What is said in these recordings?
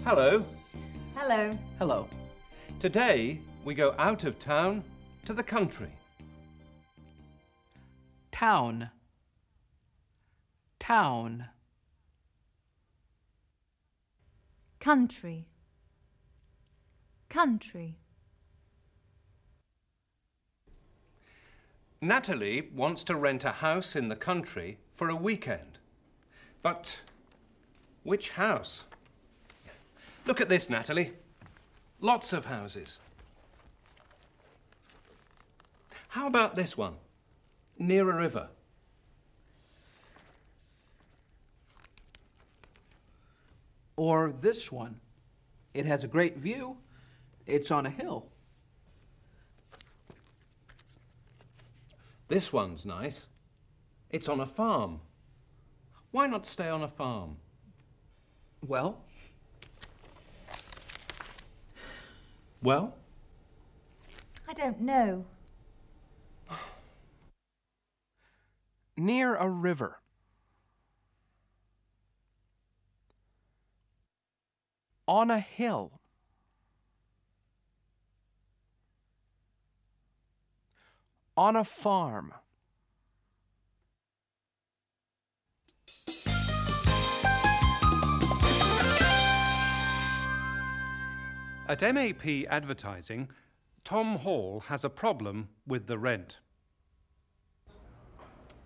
Hello. Hello. Hello. Today we go out of town to the country. Town. Town. Country. Country. Natalie wants to rent a house in the country for a weekend. But which house? Look at this, Natalie. Lots of houses. How about this one? Near a river. Or this one. It has a great view. It's on a hill. This one's nice. It's on a farm. Why not stay on a farm? Well? Well? I don't know. Near a river. On a hill. On a farm. At MAP Advertising, Tom Hall has a problem with the rent.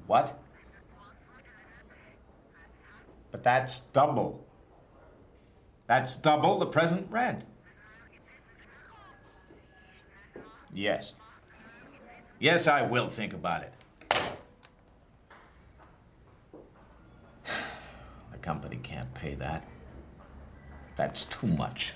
What? But that's double. That's double the present rent. Yes. Yes, I will think about it. The company can't pay that. That's too much.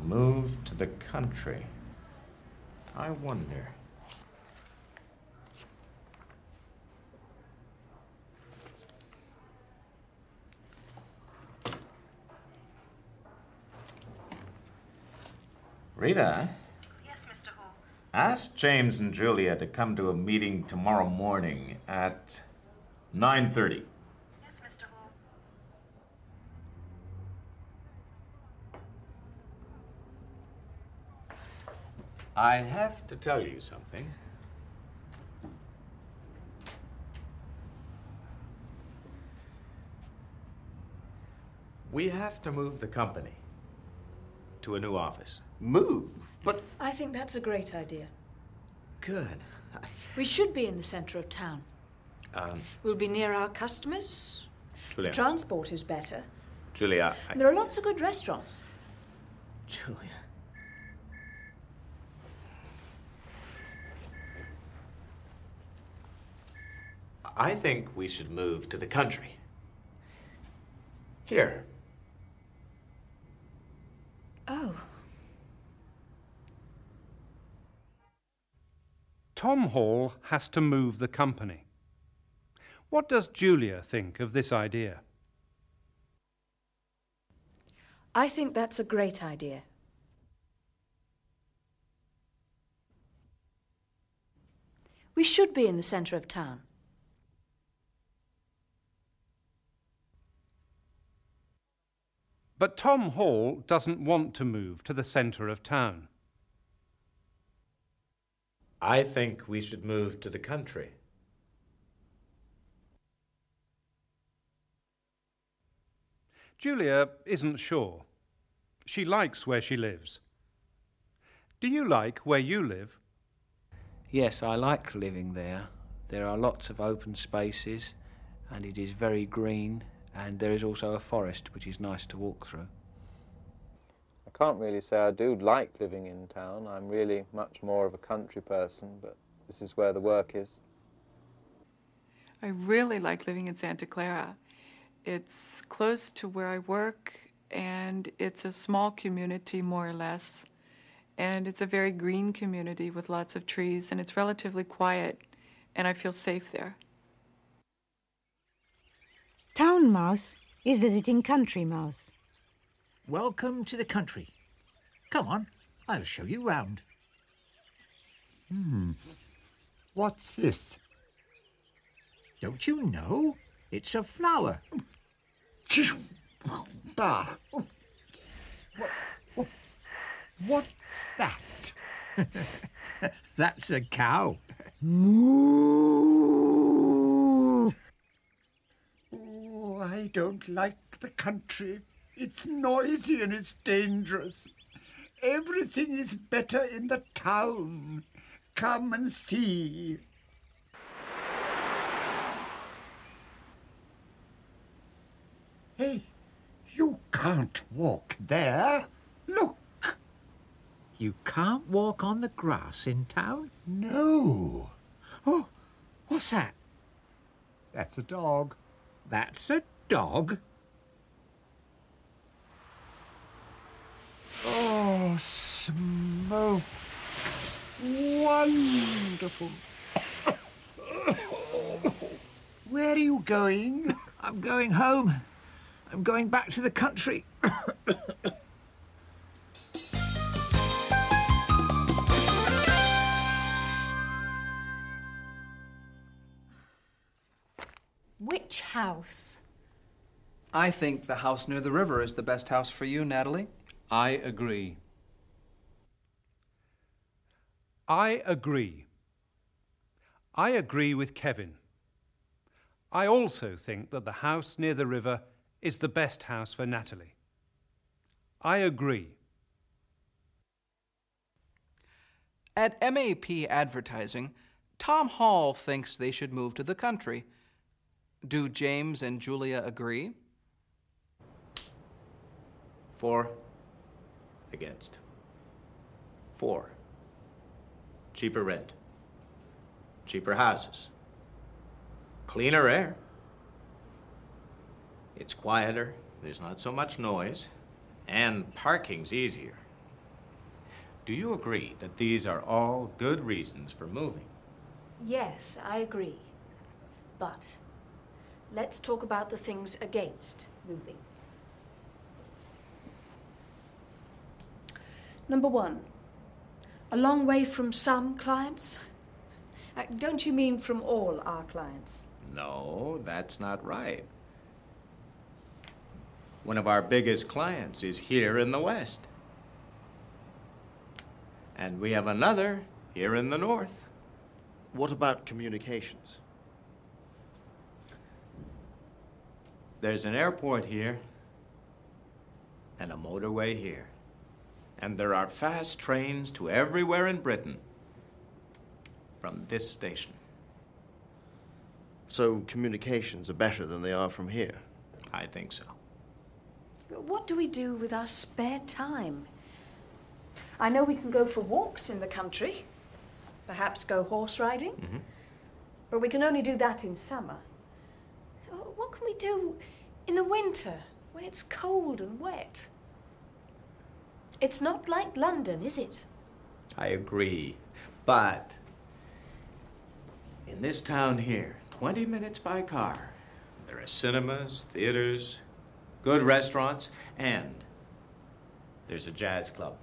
Move to the country. I wonder. Rita? Yes, Mr. Hall. Ask James and Julia to come to a meeting tomorrow morning at 9:30. Yes, Mr. Hall. I have to tell you something. We have to move the company to a new office. Move? But I think that's a great idea. good. We should be in the centre of town. We'll be near our customers. Julia. Transport is better. Julia, And there are lots of good restaurants. Julia. I think we should move to the country. Here. Oh. Tom Hall has to move the company. What does Julia think of this idea? I think that's a great idea. We should be in the centre of town. But Tom Hall doesn't want to move to the centre of town. I think we should move to the country. Julia isn't sure. She likes where she lives. Do you like where you live? Yes, I like living there. There are lots of open spaces and it is very green, and there is also a forest which is nice to walk through. I can't really say I do like living in town. I'm really much more of a country person, but this is where the work is. I really like living in Santa Clara. It's close to where I work, and it's a small community, more or less. And it's a very green community with lots of trees, and it's relatively quiet, and I feel safe there. Town Mouse is visiting Country Mouse. Welcome to the country. Come on, I'll show you round. What's this? Don't you know? It's a flower. Bah! What's that? That's a cow. Moo! Oh, I don't like the country. It's noisy and it's dangerous. Everything is better in the town. Come and see. Hey, you can't walk there. Look. You can't walk on the grass in town? No. Oh, what's that? That's a dog. That's a dog? Oh, smoke. Wonderful. Where are you going? I'm going home. I'm going back to the country. Which house? I think the house near the river is the best house for you, Natalie. I agree. I agree. I agree with Kevin. I also think that the house near the river is the best house for Natalie. I agree. At MAP Advertising, Tom Hall thinks they should move to the country. Do James and Julia agree? 4. Against. 4. Cheaper rent. Cheaper houses. Cleaner air. It's quieter, there's not so much noise, and parking's easier. Do you agree that these are all good reasons for moving? Yes, I agree. But let's talk about the things against moving. Number 1, a long way from some clients? Don't you mean from all our clients? No, that's not right. One of our biggest clients is here in the West. And we have another here in the North. What about communications? There's an airport here and a motorway here. And there are fast trains to everywhere in Britain from this station. So communications are better than they are from here? I think so. What do we do with our spare time? I know we can go for walks in the country, perhaps go horse riding, but we can only do that in summer. What can we do in the winter when it's cold and wet? It's not like London, is it? I agree, but in this town here, 20 minutes by car, there are cinemas, theaters, good restaurants, and there's a jazz club.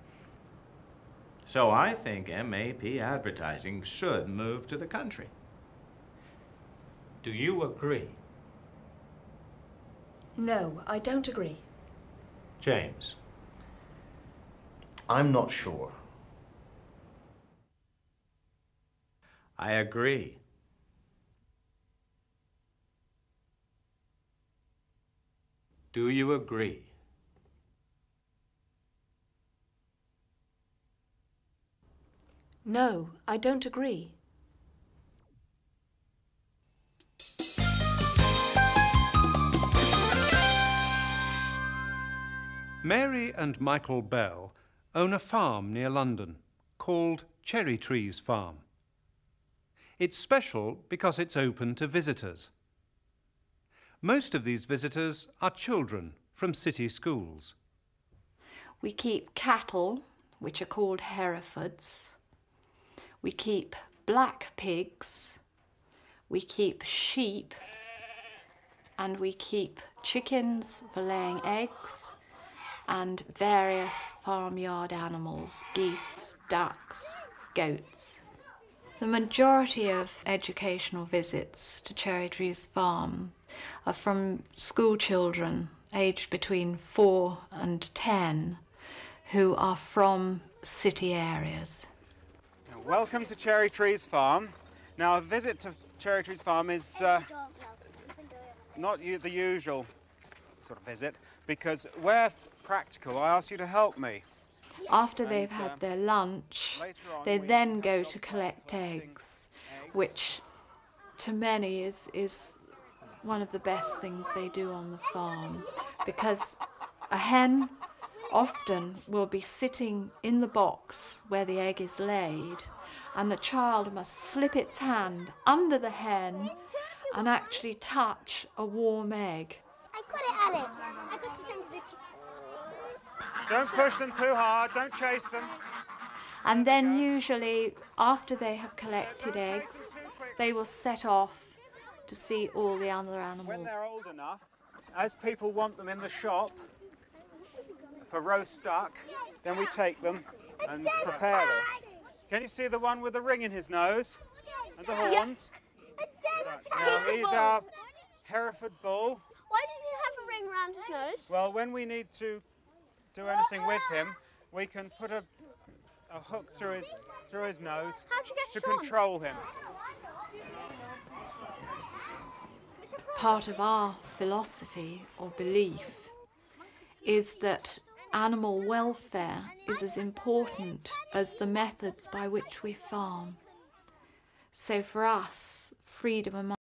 So I think MAP Advertising should move to the country. Do you agree? No, I don't agree. James? I'm not sure. I agree. Do you agree? No, I don't agree. Mary and Michael Bell own a farm near London called Cherry Trees Farm. It's special because it's open to visitors. Most of these visitors are children from city schools. We keep cattle, which are called Herefords. We keep black pigs. We keep sheep. And we keep chickens for laying eggs and various farmyard animals, geese, ducks, goats. The majority of educational visits to Cherry Trees Farm are from school children aged between 4 and 10 who are from city areas. Welcome to Cherry Trees Farm. Now, a visit to Cherry Trees Farm is not the usual sort of visit, because where practical, I ask you to help me. After they've had their lunch, they then go to collect eggs, which to many is one of the best things they do on the farm, because a hen often will be sitting in the box where the egg is laid, and the child must slip its hand under the hen and actually touch a warm egg. I got it, Alex. I got it under the chicken. Don't push them too hard, don't chase them. And then usually, after they have collected eggs, they will set off to see all the other animals. When they're old enough, as people want them in the shop for roast duck, then we take them and prepare them. Can you see the one with the ring in his nose and the horns? Now he's our Hereford bull. Why does he have a ring around his nose? Well, when we need to do anything with him, we can put a hook through his nose to control him. Part of our philosophy or belief is that animal welfare is as important as the methods by which we farm. So for us, freedom of